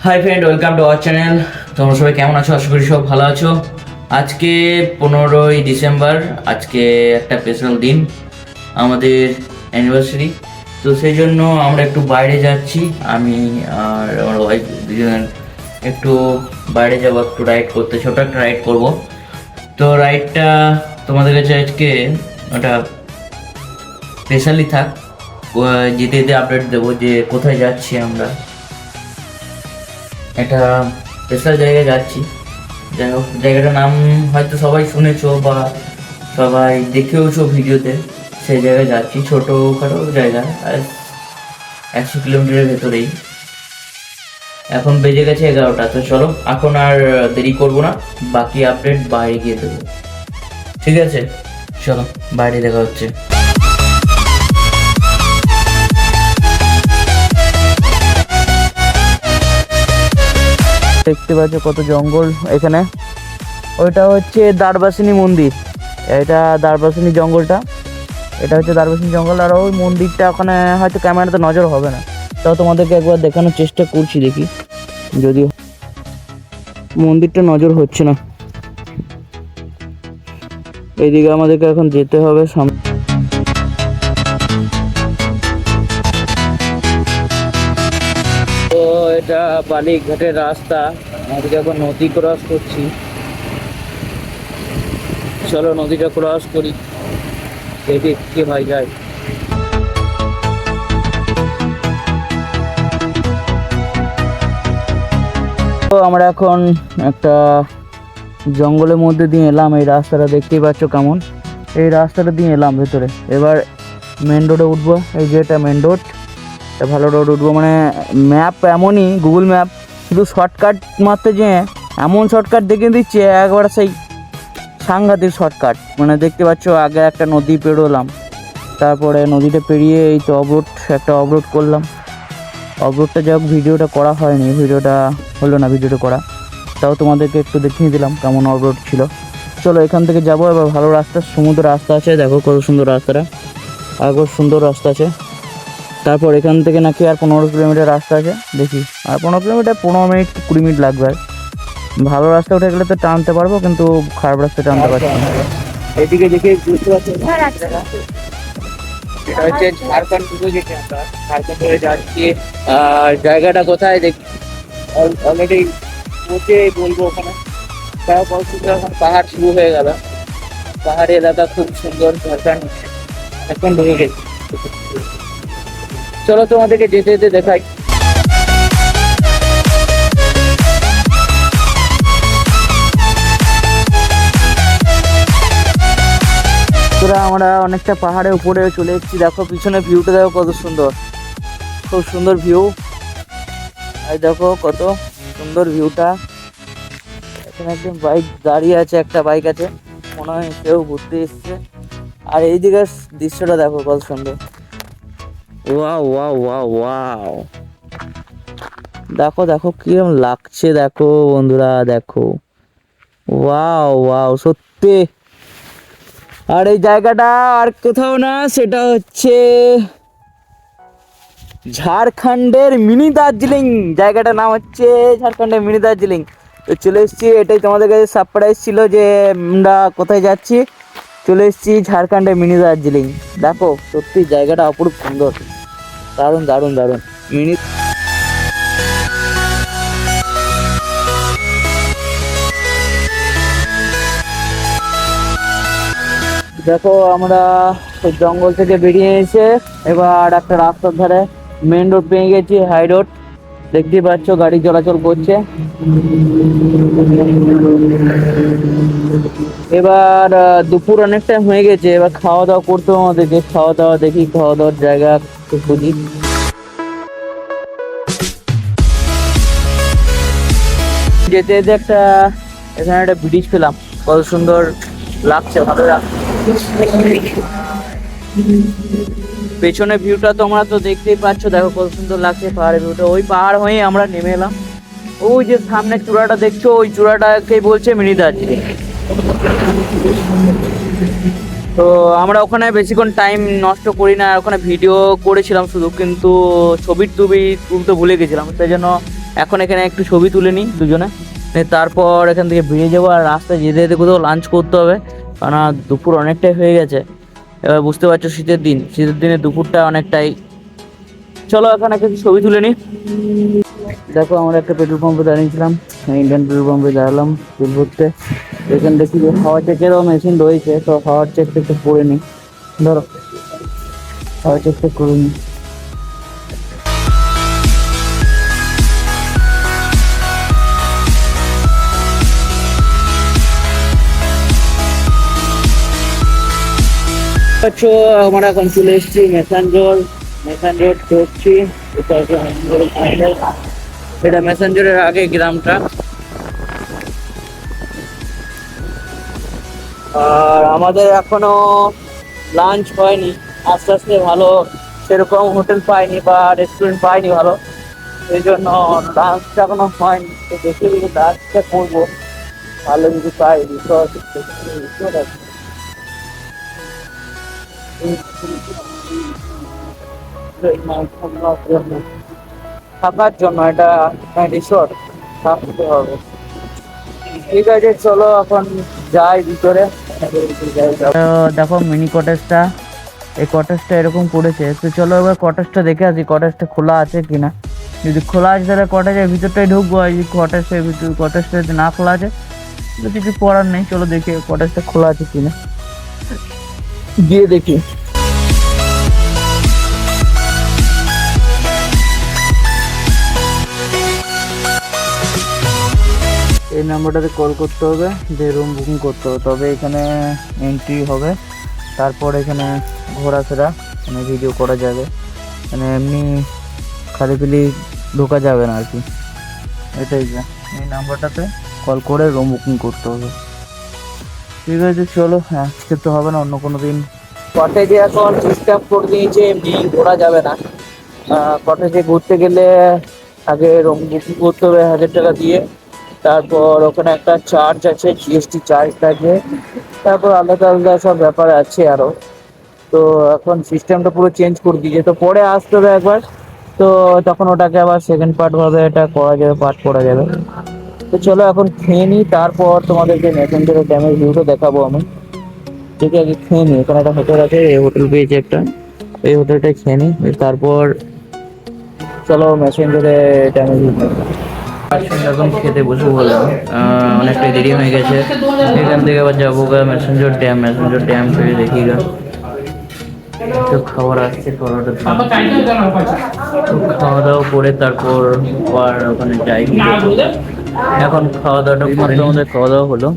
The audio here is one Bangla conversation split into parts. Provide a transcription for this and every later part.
Hi friend, welcome to our channel. তোমরা সবাই কেমন আছো? আশা করি সব ভালো আছো। আজকে 15ই ডিসেম্বর, আজকে একটা স্পেশাল দিন, আমাদের অ্যানিভার্সারি। তো সেই জন্য আমরা একটু বাইরে যাচ্ছি, আমি আর আমার ওয়াইফ দুজন একটু বাইরে যাবো, একটু রাইড করতে, ছোটো একটা রাইড করবো। তো রাইডটা তোমাদের কাছে আজকে ওটা স্পেশালি থাক, যেতে যেতে আপডেট দেবো যে কোথায় যাচ্ছি আমরা। একটা স্পেশাল জায়গায় যাচ্ছি। যাই হোক, জায়গাটার নাম হয়তো সবাই শুনেছো বা সবাই দেখেওছো ভিডিওতে। সেই জায়গায় যাচ্ছি, ছোটোখাটো জায়গা, 100 কিলোমিটারের ভেতরেই। এখন বেজে গেছে 11টা। তো চলো, এখন আর দেরি করবো না, বাকি আপডেট বাইরে গিয়ে দেবো। ঠিক আছে, চলো বাইরে দেখা হচ্ছে। দেখতে পাচ্ছ কত জঙ্গল এখানে। ওইটা হচ্ছে দ্বারবাসিনী মন্দির, এটা দ্বারবাসিনী জঙ্গলটা, এটা হচ্ছে দ্বারবাসিনী জঙ্গল। আর ওই মন্দিরটা ওখানে হয়তো ক্যামেরাতে নজর হবে না, তাও তোমাদেরকে একবার দেখানোর চেষ্টা করছি, দেখি যদিও মন্দিরটা নজর হচ্ছে না। এইদিকে আমাদেরকে এখন যেতে হবে সামনে। তো এটা বালিঘাটের রাস্তা, আমাদেরকে এখন নদী ক্রস করছি। চলো নদীটা ক্রস করি, দেখি কি হয় যায়। তো আমরা এখন একটা জঙ্গলের মধ্যে দিয়ে এলাম। এই রাস্তাটা দেখতেই পাচ্ছ কেমন, এই রাস্তাটা দিয়ে এলাম ভেতরে। এবার মেন রোডে উঠবো, এই যে এটা মেন রোড, ভালো রোড উঠবো। মানে ম্যাপ এমনই, গুগল ম্যাপ শুধু শর্টকাট মারতে যে এমন শর্টকাট দেখিয়ে দিচ্ছে, একবার সেই সাংঘাতিক শর্টকাট। মানে দেখতে পাচ্ছ আগে একটা নদী পেরোলাম, তারপরে নদীটা পেরিয়ে এই তো একটা অবরোধ করলাম। অবরোধটা যাই হোক ভিডিওটা করা হয়নি, ভিডিওটা হলো না ভিডিওটা করা, তাও তোমাদেরকে একটু দেখিয়ে দিলাম কেমন অবরোধ ছিল। চলো এখান থেকে যাবো এবার। ভালো রাস্তা, সমুদ্র রাস্তা আছে, দেখো কত সুন্দর রাস্তাটা, আগে সুন্দর রাস্তা আছে। তারপর এখান থেকে নাকি আর 15 কিলোমিটার রাস্তা আছে, দেখি আর 15 কিলোমিটার 15 মিনিট 20 মিনিট লাগবে। আর ভালো রাস্তা উঠে গেলে তো টানতে পারবো, কিন্তু খারাপ রাস্তা টানতে পারছি না। এদিকে দেখে বুঝতে পারছি এটা হচ্ছে ঝাড়খণ্ড টুকু যেতে, আমরা ঝাড়খণ্ড হয়ে যাচ্ছি। আর জায়গাটা কোথায় দেখি অলরেডি পৌঁছে বলবো ওখানে। তাও পৌঁছতে এখন পাহাড় শুরু হয়ে গেল, পাহাড়ি এলাকা খুব সুন্দর। ঝাড়খণ্ড এখন ঢুকে গেছি, চলো তোমাদেরকে যেতে যেতে দেখাই। আমরা অনেকটা পাহাড়ের উপরে চলে এসেছি, দেখো পিছনে ভিউটা দেখো কত সুন্দর, খুব সুন্দর ভিউ। আর দেখো কত সুন্দর ভিউটা। এখানে একজন বাইক দাঁড়িয়ে আছে, একটা বাইক আছে, মনে হয় কেউ ঘুরতে এসছে। আর এইদিকে দৃশ্যটা দেখো কত সুন্দর, ওয়াও ওয়াও ওয়াও ওয়াও। দেখো দেখো কিরকম লাগছে, দেখো বন্ধুরা দেখো, ওয়াও ওয়াও সত্যি। আর এই জায়গাটা আর কোথাও না, সেটা হচ্ছে ঝাড়খণ্ডের মিনি দার্জিলিং। জায়গাটার নাম হচ্ছে ঝাড়খণ্ডের মিনি দার্জিলিং। তো চলে এসেছি, এটাই তোমাদের কাছে সারপ্রাইজ ছিল যে আমরা কোথায় যাচ্ছি। চলে এসেছি ঝাড়খণ্ডের মিনি দার্জিলিং। দেখো সত্যি জায়গাটা অপরূপ সুন্দর, দারুণ দারুণ দারুণ মিনি। দেখো আমরা জঙ্গল থেকে বেরিয়ে এসে এবার একটা রাস্তার ধারে মেন রোড পেয়ে গেছি, হাই রোড। দেখতেই পাচ্ছ গাড়ি চলাচল করছে। এবার দুপুর অনেকটা হয়ে গেছে, এবার খাওয়া দাওয়া করতে হবে আমাদেরকে। খাওয়া দাওয়া দেখি, খাওয়া দাওয়ার জায়গা খুঁজি। যেতে যেতে একটা এখানে একটা ব্রিজ পেলাম, কত সুন্দর লাগছে, ভালো লাগছে। পেছনে ভিউটা তোমরা তো দেখতেই পাচ্ছ, দেখো কত সুন্দর লাগছে পাহাড়ের ভিউটা। ওই পাহাড় হয়ে আমরা নেমে এলাম, ওই যে সামনে চূড়াটা দেখছো, ওই চূড়াটাকে বলছে মিনি দার্জিলিং। তো আমরা ওখানে বেশিক্ষণ টাইম নষ্ট করি না, ওখানে ভিডিও করেছিলাম শুধু, কিন্তু ছবি তুলতে ভুলে গেছিলাম, সেই জন্য এখন এখানে একটু ছবি তুলে নিই দুজনে, তারপর এখান থেকে বেরিয়ে যাবো। আর রাস্তায় যেতে যেতে কোথাও লাঞ্চ করতে হবে, কারণ দুপুর অনেকটাই হয়ে গেছে। এবার বুঝতে পারছো শীতের দিনে দুপুরটা অনেকটাই। চলো এখন একটা ছবি তুলে নিই। দেখো আমরা একটা পেট্রোল পাম্পে দাঁড়িয়েছিলাম, ইন্ডিয়ান পেট্রোল পাম্পে দাঁড়ালাম তেল ভরতে। এখানে দেখি যে হাওয়া চেকেরও মেশিন রয়েছে, তো হাওয়ার চেকটা একটু করে নিই। ধরো হাওয়ার চেকটা করে নিই। আমরা এখন চলে এসেছি মেসাঞ্জোর ঢুকছি। এটা মেসাঞ্জোরের আগে গ্রামটা। আর আমাদের এখনো লাঞ্চ হয়নি, আস্তে আস্তে ভালো সেরকম হোটেল পাইনি বা রেস্টুরেন্ট পাইনি ভালো, এই জন্য লাঞ্চটা এখনো হয়নি। তো দেখে দেখে লাঞ্চটা করবো, ভালো যদি পাই রিসর্ট আছে থাকার জন্য, এটা রিসর্ট থাকতে হবে। ঠিক আছে চলো এখন যাই ভিতরে। দেখো মিনি কটেজটা, এই কটেজটা এরকম করেছে। তো চলো এবার কটেজটা দেখে আসি, কটেজটা খোলা আছে কিনা। যদি খোলা আছে তাহলে কটেজের ভিতরটাই ঢুকবো, আর যদি কটেজটা যদি না খোলা আছে তো কিছু করার নেই। চলো দেখি কটেজটা খোলা আছে কিনা, গিয়ে দেখি। এই নাম্বারটাতে কল করতে হবে, যে রুম বুকিং করতে হবে, তবে এখানে এন্ট্রি হবে। তারপর এখানে ঘোরাফেরা মানে ভিডিও করা যাবে, মানে এমনি খালি ঢোকা যাবে না আর কি। এটাই যা, এই নাম্বারটাতে কল করে রুম বুকিং করতে হবে। ঠিক আছে চলো, হ্যাঁ তো হবে না, অন্য কোনো দিন। কটেজে এখন সিস্টেম করে দিয়েছে এমনি ঘোরা যাবে না। কটেজে ঘুরতে গেলে আগে রুম বুকিং করতে হবে 1000 টাকা দিয়ে। তারপর ওখানে একটা চার্জ আছে, জিএসটি চার্জ থাকে। তারপর আলাদা আলাদা সব ব্যাপার আছে আরো। তো এখন সিস্টেমটা পুরো চেঞ্জ করে দিয়েছে, তো পরে আসতে হবে একবার। তো তখন ওটাকে আবার সেকেন্ড পার্ট ভাবে এটা করা যাবে, পার্ট করা যাবে। তো চলো এখন খেয়ে নিই, তারপর তোমাদেরকে মেসেঞ্জারের ড্যামের ভিউটা দেখাবো আমি। ঠিক আছে খেয়ে নিই, এখানে একটা হোটেল আছে, এই হোটেল পেয়েছি একটা, এই হোটেলটাই খেয়ে নিই। তারপর চলো মেসেঞ্জারে ড্যামের ভিউ এখন খেতে বসে বললাম। অনেকটাই দেরি হয়ে গেছে, এখান থেকে আবার যাবো মেসেঞ্জার ড্যাম ফিরে দেখি গা। তো খাবার আসছে, খাওয়া দাওয়া করে তারপর আবার ওখানে যাই। এখন খাওয়া দাওয়াটা করে আমাদের খাওয়া দাওয়া হলো,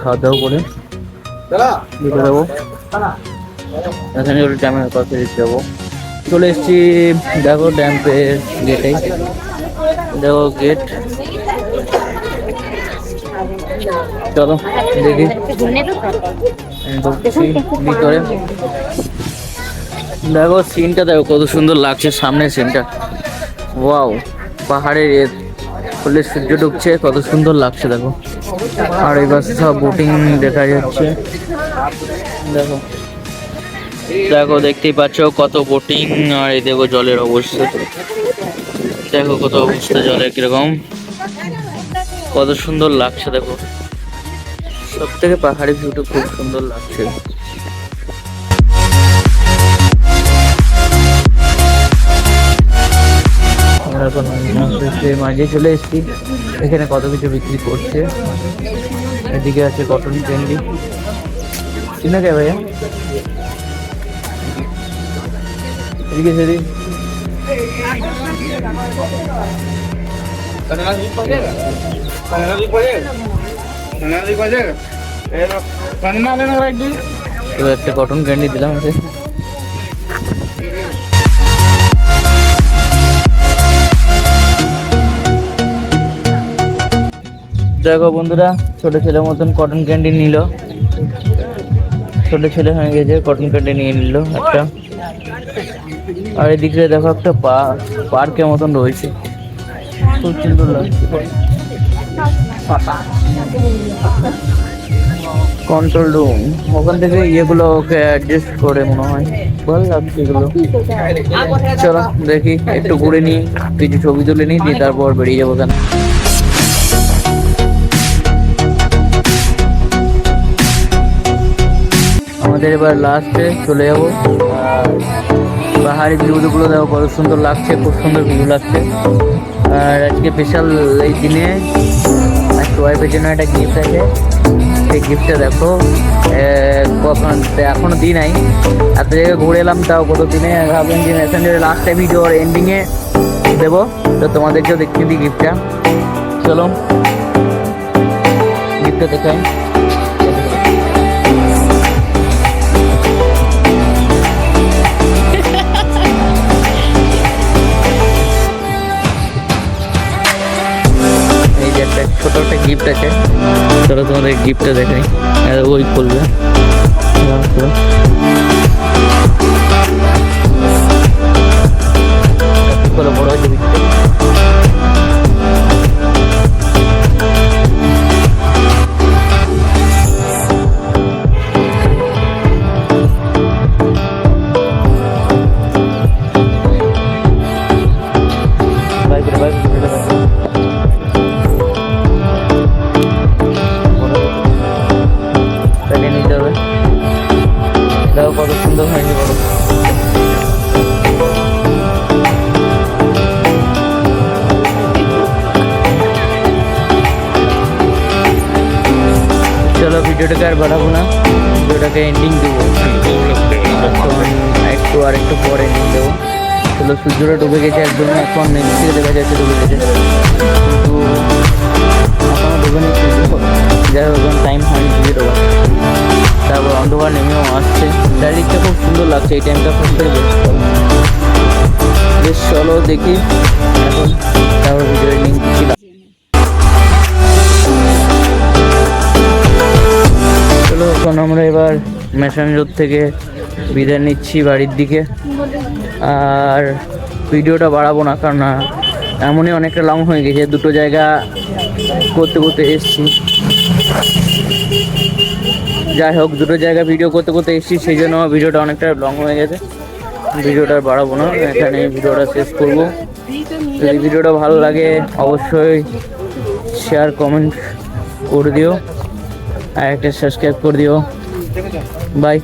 খাওয়া দাওয়া করে দিতে যাবো। এখানে ড্যামের কাছে দিতে যাবো। চলে এসেছি, দেখো ড্যামের গেটেই, দেখো গেট। চলো দেখি ভিতরে। দেখো সিনটা দেখো কত সুন্দর লাগছে, সামনের সিনটা। ওয়াও, পাহাড়ের ফুলে সূর্য ঢুকছে, কত সুন্দর লাগছে দেখো। আর এই পাশে সব বোটিং দেখা যাচ্ছে, দেখো দেখো দেখতেই পাচ্ছ কত বোটিং। আর এই দেখো জলের অবস্থা, দেখো কত অবস্থা জলের কিরকম, কত সুন্দর লাগছে দেখো। সব থেকে পাহাড়ি ভিউটা খুব সুন্দর লাগছে। আমরা এখন মাঝে চলে এসেছি, এখানে কত কিছু বিক্রি করছে। এদিকে আছে কটন ক্যান্ডি, চিনা কে ভাইয়া, এদিকে সেদিক একটা কটন ক্যান্ডি দিলাম। দেখো বন্ধুরা, ছোট ছেলের মতন কটন ক্যান্ডি নিল, ছোট ছেলে হয়ে গেছে, কটন ক্যান্ডি নিয়ে নিল একটা। আর এদিকে দেখো একটা পার্কের মতন রয়েছে, খুব সুন্দর লাগছে। কন্ট্রোল রুম, ওখান থেকে ইয়েগুলো ওকে অ্যাডজাস্ট করে মনে হয়, ভালো লাগছে এগুলো। চলো দেখি, একটু ঘুরে নিই, কিছু ছবি তুলে নিই, দিয়ে তারপর বেরিয়ে যাবো কেন। আমাদের এবার লাস্টে চলে যাবো। আর পাহাড়ি ভিউগুলো দেখো কত সুন্দর লাগছে, খুব সুন্দর ভিউ লাগছে। আর আজকে স্পেশাল এই দিনে একটু ওয়াইফের জন্য একটা গিফট আছে, সেই গিফটটা দেখো। এখনো দিই নাই, এত জায়গায় ঘুরে এলাম, তাও কত দিনে ভাবলাম যে মেসেঞ্জারে লাস্টে ভিডিওর এন্ডিংয়ে দেবো, তো তোমাদেরকেও দেখতে দিই গিফটটা। চলো গিফটটা দেখাই। এই যে একটা ছোট একটা গিফট আছে, চলো তোমাদের গিফটটা দেখাই। ওই খুলবে, বড় হয়েছে গিফটটা। নিতে হবে, দেখো কত সুন্দর হয়েছে, বড়। চলো ভিডিওটাকে আর বাড়াবো না, ভিডিওটাকে এন্ডিং দেবো একটু, আর একটু পর এন্ডিং দেবো। চলো সূর্যটা ডুবে গেছে একদম, এখন নিচ থেকে দেখা যাচ্ছে ডুবে গেছে, কিন্তু এখনো ডুবে নি সূর্য, যাই হোক এখন টাইম হয়নি ডুবে দেবো। তারপর অন্ধকার নেমেও আসছে, চারিদিকটা খুব সুন্দর লাগছে এই টাইমটা, খুব বেশ। চলো দেখি এখন, তারপর ভিডিও এন্ডিং দিচ্ছিলাম। চলো এখন আমরা এবার মেসেঞ্জার থেকে বিদায় নিচ্ছি বাড়ির দিকে, আর ভিডিওটা বাড়াবো না, কারণ এমনই অনেকটা লং হয়ে গেছে, দুটো জায়গা করতে করতে এসছি। যাই হোক, দুটো জায়গা ভিডিও করতে করতে এসছি, সেই জন্য ভিডিওটা অনেকটা লং হয়ে গেছে, ভিডিওটা বাড়াবো না, এখানে ভিডিওটা শেষ করবো। যদি ভিডিওটা ভালো লাগে অবশ্যই শেয়ার কমেন্ট করে দিও, আর একটা সাবস্ক্রাইব করে দিও। বাই।